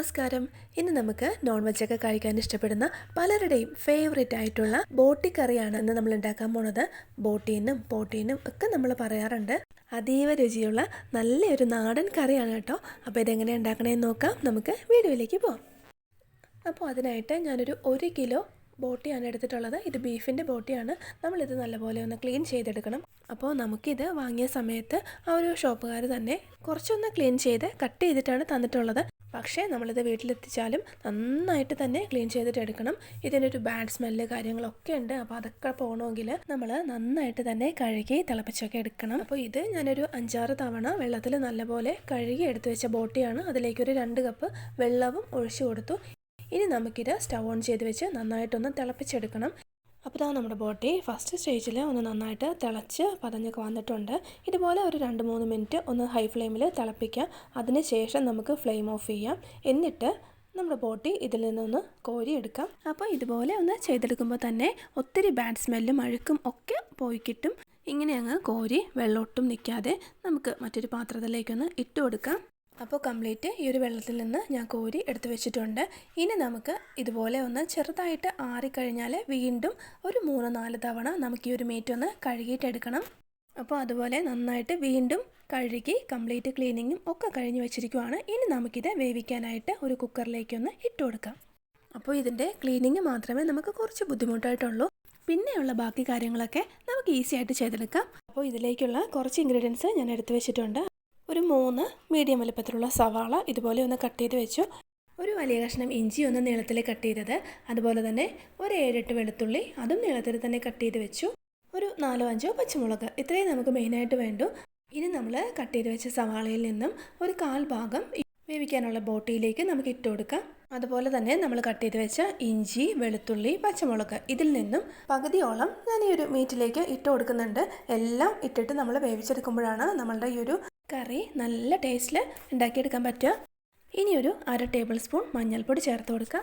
നമസ്കാരം. ഇന്ന് നമുക്ക് നോൺ വെജൊക്കെ കഴിക്കാൻ ഇഷ്ടപ്പെടുന്ന പലരുടെയും ഫേവറേറ്റ് ആയിട്ടുള്ള ബോട്ടി കറിയാണ് ഇന്ന് നമ്മൾ ഉണ്ടാക്കാൻ പോണത്. ബോട്ടീനും പോട്ടീനും ഒക്കെ നമ്മൾ പറയാറുണ്ട്. അതീവ രുചിയുള്ള നല്ലൊരു നാടൻ കറിയാണ് കേട്ടോ. അപ്പോൾ ഇതെങ്ങനെ ഉണ്ടാക്കണമെന്ന് നോക്കാം. നമുക്ക് വീഡിയോയിലേക്ക് പോകാം. അപ്പോൾ അതിനായിട്ട് ഞാനൊരു 1 കിലോ ബോട്ടിയാണ് എടുത്തിട്ടുള്ളത്. ഇത് ബീഫിൻ്റെ ബോട്ടിയാണ്. നമ്മളിത് നല്ലപോലെ ഒന്ന് ക്ലീൻ ചെയ്തെടുക്കണം. അപ്പോൾ നമുക്കിത് വാങ്ങിയ സമയത്ത് ആ ഒരു ഷോപ്പുകാർ തന്നെ കുറച്ചൊന്ന് ക്ലീൻ ചെയ്ത് കട്ട് ചെയ്തിട്ടാണ് തന്നിട്ടുള്ളത്. പക്ഷേ നമ്മളിത് വീട്ടിലെത്തിച്ചാലും നന്നായിട്ട് തന്നെ ക്ലീൻ ചെയ്തിട്ട് എടുക്കണം. ഇതിനൊരു ബാഡ് സ്മെല്ല് കാര്യങ്ങളൊക്കെ ഉണ്ട്. അപ്പോൾ അതൊക്കെ പോകണമെങ്കിൽ നമ്മൾ നന്നായിട്ട് തന്നെ കഴുകി തിളപ്പിച്ചൊക്കെ എടുക്കണം. അപ്പോൾ ഇത് ഞാനൊരു 5-6 തവണ വെള്ളത്തിൽ നല്ലപോലെ കഴുകി എടുത്തു വെച്ച ബോട്ടിയാണ്. അതിലേക്കൊരു 2 കപ്പ് വെള്ളവും ഒഴിച്ചു കൊടുത്തു. ഇനി നമുക്കിത് സ്റ്റവ് ഓൺ ചെയ്ത് വെച്ച് നന്നായിട്ടൊന്ന് തിളപ്പിച്ചെടുക്കണം. അപ്പോൾ ഇതാ നമ്മുടെ ബോട്ടി ഫസ്റ്റ് സ്റ്റേജിൽ ഒന്ന് നന്നായിട്ട് തിളച്ച് പതഞ്ഞൊക്കെ വന്നിട്ടുണ്ട്. ഇതുപോലെ ഒരു 2-3 മിനിറ്റ് ഒന്ന് ഹൈ ഫ്ലെയിമിൽ തിളപ്പിക്കാം. അതിന് ശേഷം നമുക്ക് ഫ്ലെയിം ഓഫ് ചെയ്യാം. എന്നിട്ട് നമ്മുടെ ബോട്ടി ഇതിൽ നിന്നൊന്ന് കോരിയെടുക്കാം. അപ്പോൾ ഇതുപോലെ ഒന്ന് ചെയ്തെടുക്കുമ്പോൾ തന്നെ ഒത്തിരി ബാഡ് സ്മെല്ലും അഴുക്കും ഒക്കെ പോയി കിട്ടും. ഇങ്ങനെ അങ്ങ് കോരി വെള്ളമൊട്ടും നിൽക്കാതെ നമുക്ക് മറ്റൊരു പാത്രത്തിലേക്കൊന്ന് ഇട്ട് കൊടുക്കാം. അപ്പോൾ കംപ്ലീറ്റ് ഈ ഒരു വെള്ളത്തിൽ നിന്ന് ഞാൻ കോരി എടുത്ത് വെച്ചിട്ടുണ്ട്. ഇനി നമുക്ക് ഇതുപോലെ ഒന്ന് ചെറുതായിട്ട് ആറിക്കഴിഞ്ഞാൽ വീണ്ടും ഒരു 3-4 തവണ നമുക്ക് ഈ ഒരു മീറ്റ് ഒന്ന് കഴുകിയിട്ടെടുക്കണം. അപ്പോൾ അതുപോലെ നന്നായിട്ട് വീണ്ടും കഴുകി കംപ്ലീറ്റ് ക്ലീനിങ്ങും ഒക്കെ കഴിഞ്ഞ് വെച്ചിരിക്കുവാണ്. ഇനി നമുക്കിത് വേവിക്കാനായിട്ട് ഒരു കുക്കറിലേക്കൊന്ന് ഇട്ട് കൊടുക്കാം. അപ്പോൾ ഇതിൻ്റെ ക്ലീനിങ് മാത്രമേ നമുക്ക് കുറച്ച് ബുദ്ധിമുട്ടായിട്ടുള്ളൂ. പിന്നെയുള്ള ബാക്കി കാര്യങ്ങളൊക്കെ നമുക്ക് ഈസി ആയിട്ട് ചെയ്തെടുക്കാം. അപ്പോൾ ഇതിലേക്കുള്ള കുറച്ച് ഇൻഗ്രീഡിയൻസ് ഞാൻ എടുത്ത് വെച്ചിട്ടുണ്ട്. ഒരു 3 മീഡിയം വലുപ്പത്തിലുള്ള സവാള ഇതുപോലെ ഒന്ന് കട്ട് ചെയ്ത് വെച്ചു. ഒരു വലിയ കഷ്ണം ഇഞ്ചി ഒന്ന് നീളത്തിൽ കട്ട് ചെയ്തത്. അതുപോലെ തന്നെ ഒരു 7-8 വെളുത്തുള്ളി അതും നീളത്തിൽ തന്നെ കട്ട് ചെയ്ത് വെച്ചു. ഒരു 4-5 പച്ചമുളക് ഇത്രയും നമുക്ക് മെയിനായിട്ട് വേണ്ടു. ഇനി നമ്മൾ കട്ട് ചെയ്ത് വെച്ച സവാളയിൽ നിന്നും ഒരു 1/4 ഭാഗം വേവിക്കാനുള്ള ബോട്ടിയിലേക്ക് നമുക്ക് ഇട്ട് കൊടുക്കാം. അതുപോലെ തന്നെ നമ്മൾ കട്ട് ചെയ്ത് വെച്ച ഇഞ്ചി, വെളുത്തുള്ളി, പച്ചമുളക് ഇതിൽ നിന്നും പകുതിയോളം ഞാൻ ഈ ഒരു മീറ്റിലേക്ക് ഇട്ട് കൊടുക്കുന്നുണ്ട്. എല്ലാം ഇട്ടിട്ട് നമ്മൾ വേവിച്ചെടുക്കുമ്പോഴാണ് നമ്മളുടെ ഈ ഒരു കറി നല്ല ടേസ്റ്റിൽ ഉണ്ടാക്കിയെടുക്കാൻ പറ്റുക. ഇനിയൊരു 1/2 ടേബിൾ സ്പൂൺ മഞ്ഞൾപ്പൊടി ചേർത്ത് കൊടുക്കുക.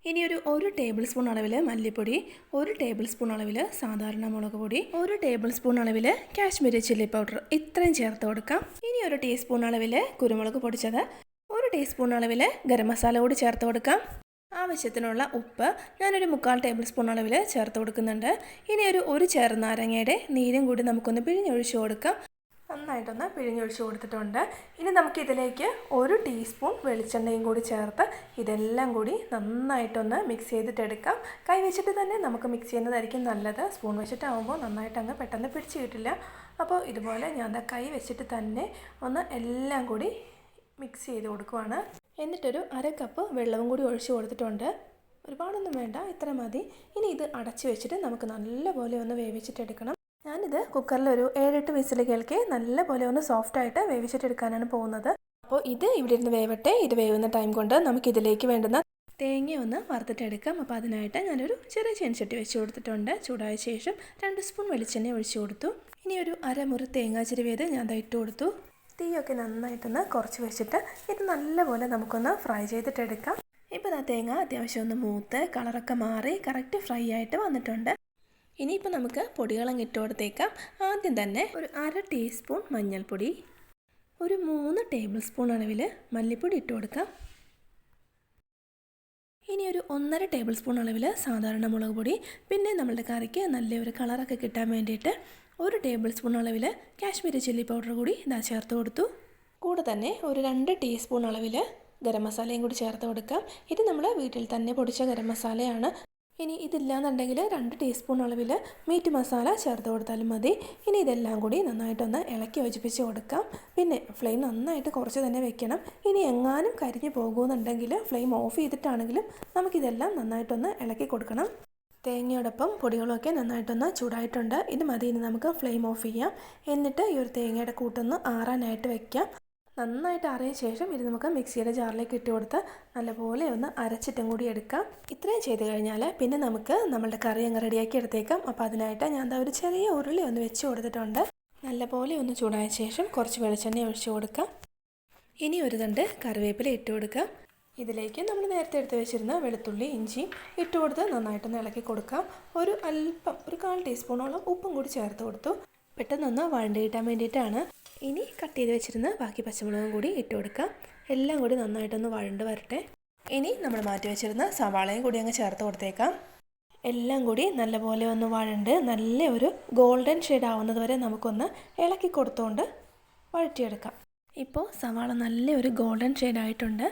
ഇനിയൊരു 1 ടേബിൾ സ്പൂൺ അളവിൽ മല്ലിപ്പൊടി, 1 ടേബിൾ സ്പൂൺ അളവിൽ സാധാരണ മുളക് പൊടി, 1 ടേബിൾ സ്പൂൺ അളവിൽ കാശ്മീരി ചില്ലി പൗഡർ ഇത്രയും ചേർത്ത് കൊടുക്കാം. ഇനി 1 ടീസ്പൂൺ അളവിൽ കുരുമുളക് പൊടിച്ചത്, 1 ടീസ്പൂൺ അളവിൽ ഗരം മസാല കൂടി ചേർത്ത് കൊടുക്കാം. ആവശ്യത്തിനുള്ള ഉപ്പ് ഞാനൊരു 1/4 ടേബിൾ സ്പൂൺ അളവിൽ ചേർത്ത് കൊടുക്കുന്നുണ്ട്. ഇനി ഒരു ചെറുനാരങ്ങയുടെ നീരും കൂടി നമുക്കൊന്ന് പിഴിഞ്ഞൊഴിച്ച് കൊടുക്കാം. നന്നായിട്ടൊന്ന് പിഴിഞ്ഞൊഴിച്ച് കൊടുത്തിട്ടുണ്ട്. ഇനി നമുക്കിതിലേക്ക് 1 ടീസ്പൂൺ വെളിച്ചെണ്ണയും കൂടി ചേർത്ത് ഇതെല്ലാം കൂടി നന്നായിട്ടൊന്ന് മിക്സ് ചെയ്തിട്ടെടുക്കാം. കൈ വെച്ചിട്ട് തന്നെ നമുക്ക് മിക്സ് ചെയ്യുന്നതായിരിക്കും നല്ലത്. സ്പൂൺ വെച്ചിട്ടാകുമ്പോൾ നന്നായിട്ട് അങ്ങ് പെട്ടെന്ന് പിടിച്ച് കിട്ടില്ല. അപ്പോൾ ഇതുപോലെ ഞാൻ കൈ വെച്ചിട്ട് തന്നെ ഒന്ന് എല്ലാം കൂടി മിക്സ് ചെയ്ത് കൊടുക്കുവാണ്. എന്നിട്ടൊരു 1/2 കപ്പ് വെള്ളവും കൂടി ഒഴിച്ച് കൊടുത്തിട്ടുണ്ട്. ഒരുപാടൊന്നും വേണ്ട, ഇത്ര മതി. ഇനി ഇത് അടച്ച് വെച്ചിട്ട് നമുക്ക് നല്ലപോലെ ഒന്ന് വേവിച്ചിട്ടെടുക്കണം. ഞാനിത് കുക്കറിൽ ഒരു 7-8 വിസിൽ കേൾക്കെ നല്ലപോലെ ഒന്ന് സോഫ്റ്റായിട്ട് വേവിച്ചിട്ടെടുക്കാനാണ് പോകുന്നത്. അപ്പോൾ ഇത് ഇവിടെ ഇരുന്ന് വേവട്ടെ. ഇത് വേവുന്ന ടൈം കൊണ്ട് നമുക്കിതിലേക്ക് വേണ്ടുന്ന തേങ്ങ ഒന്ന് വറുത്തിട്ടെടുക്കാം. അപ്പോൾ അതിനായിട്ട് ഞാനൊരു ചെറിയ ചീനച്ചട്ടി വെച്ച് കൊടുത്തിട്ടുണ്ട്. ചൂടായ ശേഷം 2 സ്പൂൺ വെളിച്ചെണ്ണ ഒഴിച്ച് കൊടുത്തു. ഇനി ഒരു 1/2 മുറി തേങ്ങാ ചിരവിയത് ഞാൻ ഇട്ട് കൊടുത്തു. തീയൊക്കെ നന്നായിട്ടൊന്ന് കുറച്ച് വെച്ചിട്ട് ഇത് നല്ലപോലെ നമുക്കൊന്ന് ഫ്രൈ ചെയ്തിട്ടെടുക്കാം. ഇപ്പോൾ ആ തേങ്ങ അത്യാവശ്യം ഒന്ന് മൂത്ത് കളറൊക്കെ മാറി കറക്റ്റ് ഫ്രൈ ആയിട്ട് വന്നിട്ടുണ്ട്. ഇനിയിപ്പോൾ നമുക്ക് പൊടികളങ്ങ് ഇട്ട് കൊടുത്തേക്കാം. ആദ്യം തന്നെ ഒരു 1/2 ടീസ്പൂൺ മഞ്ഞൾപ്പൊടി, ഒരു 3 ടേബിൾ സ്പൂൺ അളവിൽ മല്ലിപ്പൊടി ഇട്ട് കൊടുക്കാം. ഇനി ഒരു 1/2 ടേബിൾ സ്പൂൺ അളവിൽ സാധാരണ മുളക് പൊടി. പിന്നെ നമ്മളുടെ കറിക്ക് നല്ലൊരു കളറൊക്കെ കിട്ടാൻ വേണ്ടിയിട്ട് 1 ടേബിൾ സ്പൂൺ അളവിൽ കാശ്മീരി ചില്ലി പൗഡർ കൂടി ഇതാ ചേർത്ത് കൊടുത്തു. കൂടെ തന്നെ ഒരു 2 ടീസ്പൂൺ അളവിൽ ഗരം മസാലയും കൂടി ചേർത്ത് കൊടുക്കാം. ഇത് നമ്മൾ വീട്ടിൽ തന്നെ പൊടിച്ച ഗരം മസാലയാണ്. ഇനി ഇതില്ലാന്നുണ്ടെങ്കിൽ 2 ടീസ്പൂൺ അളവിൽ മീറ്റ് മസാല ചേർത്ത് കൊടുത്താലും മതി. ഇനി ഇതെല്ലാം കൂടി നന്നായിട്ടൊന്ന് ഇളക്കി യോജിപ്പിച്ച് കൊടുക്കാം. പിന്നെ ഫ്ലെയിം നന്നായിട്ട് കുറച്ച് തന്നെ വെക്കണം. ഇനി എങ്ങാനും കരിഞ്ഞു പോകുമെന്നുണ്ടെങ്കിൽ ഫ്ലെയിം ഓഫ് ചെയ്തിട്ടാണെങ്കിലും നമുക്കിതെല്ലാം നന്നായിട്ടൊന്ന് ഇളക്കി കൊടുക്കണം. തേങ്ങയോടൊപ്പം പൊടികളൊക്കെ നന്നായിട്ടൊന്ന് ചൂടായിട്ടുണ്ട്. ഇത് മതി. ഇനി നമുക്ക് ഫ്ലെയിം ഓഫ് ചെയ്യാം. എന്നിട്ട് ഈ ഒരു തേങ്ങയുടെ കൂട്ടൊന്ന് ആറാനായിട്ട് വെക്കാം. നന്നായിട്ട് ആറിയ ശേഷം ഇത് നമുക്ക് മിക്സിയുടെ ജാറിലേക്ക് ഇട്ട് കൊടുത്ത് നല്ലപോലെ ഒന്ന് അരച്ചിട്ടും കൂടി എടുക്കാം. ഇത്രയും ചെയ്ത് കഴിഞ്ഞാൽ പിന്നെ നമുക്ക് നമ്മളുടെ കറി അങ്ങ് റെഡിയാക്കി എടുത്തേക്കാം. അപ്പോൾ അതിനായിട്ട് ഞാൻ ഒരു ചെറിയ ഉരുളി ഒന്ന് വെച്ച് കൊടുത്തിട്ടുണ്ട്. നല്ലപോലെ ഒന്ന് ചൂടായ ശേഷം കുറച്ച് വെളിച്ചെണ്ണ ഒഴിച്ച് കൊടുക്കാം. ഇനി ഒരു തണ്ട് കറിവേപ്പില ഇട്ട് കൊടുക്കാം. ഇതിലേക്ക് നമ്മൾ നേരത്തെ എടുത്ത് വെച്ചിരുന്ന വെളുത്തുള്ളി ഇഞ്ചിയും ഇട്ട് കൊടുത്ത് നന്നായിട്ടൊന്ന് ഇളക്കി കൊടുക്കാം. ഒരു 1/4 ടീസ്പൂണോളം ഉപ്പും കൂടി ചേർത്ത് കൊടുത്തു. പെട്ടെന്നൊന്ന് വഴണ്ട് കിട്ടാൻ വേണ്ടിയിട്ടാണ്. ഇനി കട്ട് ചെയ്ത് വെച്ചിരുന്ന ബാക്കി പച്ചമുളകും കൂടി ഇട്ട് കൊടുക്കാം. എല്ലാം കൂടി നന്നായിട്ടൊന്ന് വഴണ്ട് വരട്ടെ. ഇനി നമ്മൾ മാറ്റി വെച്ചിരുന്ന സവാളയും കൂടി അങ്ങ് ചേർത്ത് കൊടുത്തേക്കാം. എല്ലാം കൂടി നല്ലപോലെ ഒന്ന് വഴണ്ട് നല്ല ഒരു ഗോൾഡൻ ഷെയ്ഡ് ആവുന്നത് വരെ നമുക്കൊന്ന് ഇളക്കി കൊടുത്തുകൊണ്ട് വഴറ്റിയെടുക്കാം. ഇപ്പോൾ സവാള നല്ലൊരു ഗോൾഡൻ ഷെയ്ഡ് ആയിട്ടുണ്ട്.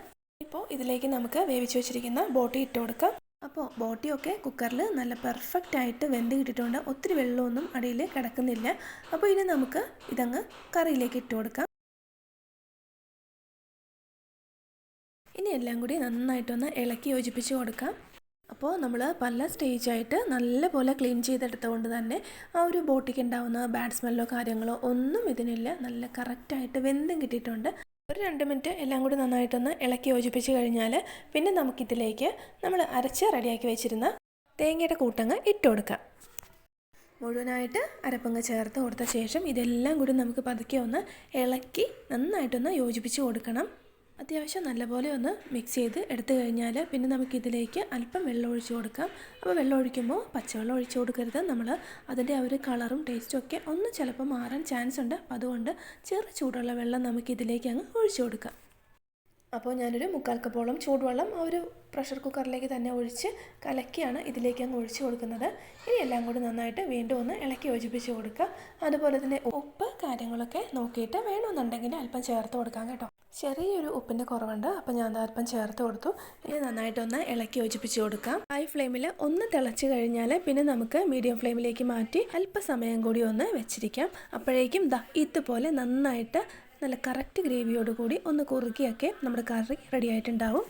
ഇപ്പോൾ ഇതിലേക്ക് നമുക്ക് വേവിച്ച് വെച്ചിരിക്കുന്ന ബോട്ടി ഇട്ട് കൊടുക്കാം. അപ്പോൾ ബോട്ടിയൊക്കെ കുക്കറിൽ നല്ല പെർഫെക്റ്റ് ആയിട്ട് വെന്ത് കിട്ടിയിട്ടുണ്ട്. ഒത്തിരി വെള്ളമൊന്നും അടിയിൽ കിടക്കുന്നില്ല. അപ്പോൾ ഇനി നമുക്ക് ഇതങ്ങ് കറിയിലേക്ക് ഇട്ട് കൊടുക്കാം. ഇനി എല്ലാം കൂടി നന്നായിട്ടൊന്ന് ഇളക്കി യോജിപ്പിച്ച് കൊടുക്കാം. അപ്പോൾ നമ്മൾ പല സ്റ്റേജായിട്ട് നല്ലപോലെ ക്ലീൻ ചെയ്തെടുത്തുകൊണ്ട് തന്നെ ആ ഒരു ബോട്ടിക്ക് ഉണ്ടാവുന്ന ബാഡ് സ്മെല്ലോ കാര്യങ്ങളോ ഒന്നും ഇതിനില്ല. നല്ല കറക്റ്റായിട്ട് വെന്തും കിട്ടിയിട്ടുണ്ട്. ഒരു 2 മിനിറ്റ് എല്ലാം കൂടി നന്നായിട്ടൊന്ന് ഇളക്കി യോജിപ്പിച്ച് കഴിഞ്ഞാൽ പിന്നെ നമുക്കിതിലേക്ക് നമ്മൾ അരച്ച് റെഡിയാക്കി വെച്ചിരുന്ന തേങ്ങയുടെ കൂട്ടങ്ങ് ഇട്ട് കൊടുക്കാം. മുഴുവനായിട്ട് അരപ്പങ്ങ് ചേർത്ത് കൊടുത്ത ശേഷം ഇതെല്ലാം കൂടി നമുക്ക് പതുക്കെ ഒന്ന് ഇളക്കി നന്നായിട്ടൊന്ന് യോജിപ്പിച്ച് കൊടുക്കണം. അത്യാവശ്യം നല്ലപോലെ ഒന്ന് മിക്സ് ചെയ്ത് എടുത്തു കഴിഞ്ഞാൽ പിന്നെ നമുക്കിതിലേക്ക് അല്പം വെള്ളം ഒഴിച്ച് കൊടുക്കാം. അപ്പോൾ വെള്ളം ഒഴിക്കുമ്പോൾ പച്ചവെള്ളം ഒഴിച്ച് കൊടുക്കരുത്. നമ്മൾ അതിൻ്റെ ആ ഒരു കളറും ടേസ്റ്റും ഒക്കെ ഒന്ന് ചിലപ്പോൾ മാറാൻ ചാൻസ് ഉണ്ട്. അതുകൊണ്ട് ചെറു ചൂടുള്ള വെള്ളം നമുക്കിതിലേക്ക് അങ്ങ് ഒഴിച്ച് കൊടുക്കാം. അപ്പോൾ ഞാനൊരു 3/4 കപ്പോളം ചൂടുവെള്ളം ആ ഒരു പ്രഷർ കുക്കറിലേക്ക് തന്നെ ഒഴിച്ച് കലക്കിയാണ് ഇതിലേക്ക് അങ്ങ് ഒഴിച്ച് കൊടുക്കുന്നത്. ഇനി എല്ലാം കൂടി നന്നായിട്ട് വീണ്ടും ഒന്ന് ഇളക്കി യോജിപ്പിച്ച് കൊടുക്കാം. അതുപോലെ തന്നെ ഉപ്പ് കാര്യങ്ങളൊക്കെ നോക്കിയിട്ട് വേണമെന്നുണ്ടെങ്കിൽ അല്പം ചേർത്ത് കൊടുക്കാം കേട്ടോ. ചെറിയൊരു ഉപ്പിൻ്റെ കുറവുണ്ട്. അപ്പോൾ ഞാൻ അല്പം ചേർത്ത് കൊടുത്തു. ഇനി നന്നായിട്ടൊന്ന് ഇളക്കി യോജിപ്പിച്ച് കൊടുക്കാം. ഹൈ ഫ്ലെയിമിൽ ഒന്ന് തിളച്ച് കഴിഞ്ഞാൽ പിന്നെ നമുക്ക് മീഡിയം ഫ്ലെയിമിലേക്ക് മാറ്റി അല്പസമയം കൂടി ഒന്ന് വെച്ചിരിക്കാം. അപ്പോഴേക്കും ഇതുപോലെ നന്നായിട്ട് നല്ല കറക്റ്റ് ഗ്രേവിയോടുകൂടി ഒന്ന് കുറുക്കിയൊക്കെ നമ്മുടെ കറി റെഡി ആയിട്ടുണ്ടാവും.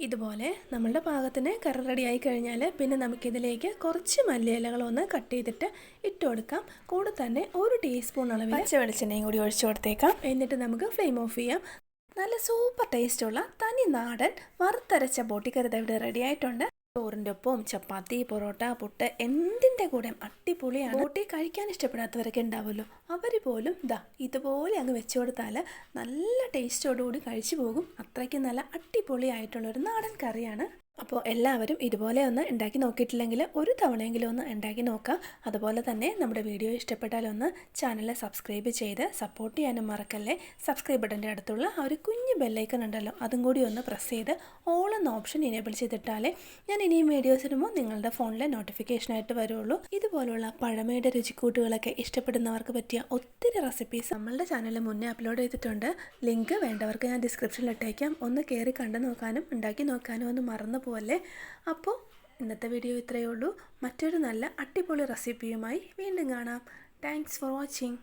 ഇതുപോലെ നമ്മളുടെ പാകത്തിന് കറി റെഡിയായി കഴിഞ്ഞാൽ പിന്നെ നമുക്കിതിലേക്ക് കുറച്ച് മല്ലിയിലകളൊന്ന് കട്ട് ചെയ്തിട്ട് ഇട്ട് കൊടുക്കാം. കൂടെ തന്നെ 1 ടീസ്പൂൺ അളവിൽ പച്ച വെളിച്ചെണ്ണയും കൂടി ഒഴിച്ചു കൊടുത്തേക്കാം. എന്നിട്ട് നമുക്ക് ഫ്ലെയിം ഓഫ് ചെയ്യാം. നല്ല സൂപ്പർ ടേസ്റ്റുള്ള തനി നാടൻ വറുത്തരച്ച ബോട്ടിക്കറി ഇവിടെ റെഡി ആയിട്ടുണ്ട്. ചോറിൻ്റെ ഒപ്പവും ചപ്പാത്തി, പൊറോട്ട, പുട്ട് എന്തിൻ്റെ കൂടെയും അടിപൊളിയാണ്. ബോട്ടി കഴിക്കാൻ ഇഷ്ടപ്പെടാത്തവരൊക്കെ ഉണ്ടാവുമല്ലോ, അവർ പോലും ഇതുപോലെ അങ്ങ് വെച്ചു കൊടുത്താൽ നല്ല ടേസ്റ്റോടുകൂടി കഴിച്ചു പോകും. അത്രയ്ക്ക് നല്ല അടിപൊളിയായിട്ടുള്ളൊരു നാടൻ കറിയാണ്. അപ്പോൾ എല്ലാവരും ഇതുപോലെ ഒന്ന് ഉണ്ടാക്കി നോക്കിയിട്ടില്ലെങ്കിൽ ഒരു തവണയെങ്കിലും ഒന്ന് ഉണ്ടാക്കി നോക്കാം. അതുപോലെ തന്നെ നമ്മുടെ വീഡിയോ ഇഷ്ടപ്പെട്ടാലൊന്ന് ചാനൽ സബ്സ്ക്രൈബ് ചെയ്ത് സപ്പോർട്ട് ചെയ്യാനും മറക്കല്ലേ. സബ്സ്ക്രൈബ് ബട്ടൻ്റെ അടുത്തുള്ള ആ ഒരു കുഞ്ഞ് ബെല്ലൈക്കൺ ഉണ്ടല്ലോ, അതും കൂടി ഒന്ന് പ്രസ് ചെയ്ത് ഓൾ എന്ന ഓപ്ഷൻ എനേബിൾ ചെയ്തിട്ടാലേ ഞാൻ ഇനിയും വീഡിയോസ് ഇടുമ്പോൾ നിങ്ങളുടെ ഫോണിൽ നോട്ടിഫിക്കേഷനായിട്ട് വരുള്ളൂ. ഇതുപോലുള്ള പഴമയുടെ രുചിക്കൂട്ടുകളൊക്കെ ഇഷ്ടപ്പെടുന്നവർക്ക് പറ്റിയ ഒത്തിരി റെസിപ്പീസ് നമ്മളുടെ ചാനലിൽ മുന്നേ അപ്ലോഡ് ചെയ്തിട്ടുണ്ട്. ലിങ്ക് വേണ്ടവർക്ക് ഞാൻ ഡിസ്ക്രിപ്ഷനിൽ ഇട്ടേക്കാം. ഒന്ന് കയറി കണ്ടു നോക്കാനും ഉണ്ടാക്കി നോക്കാനും ഒന്ന് മറന്നു പോലെ. അപ്പോൾ ഇന്നത്തെ വീഡിയോ ഇത്രയേ ഉള്ളൂ. മറ്റൊരു നല്ല അടിപൊളി റെസിപ്പിയുമായി വീണ്ടും കാണാം. Thanks for watching.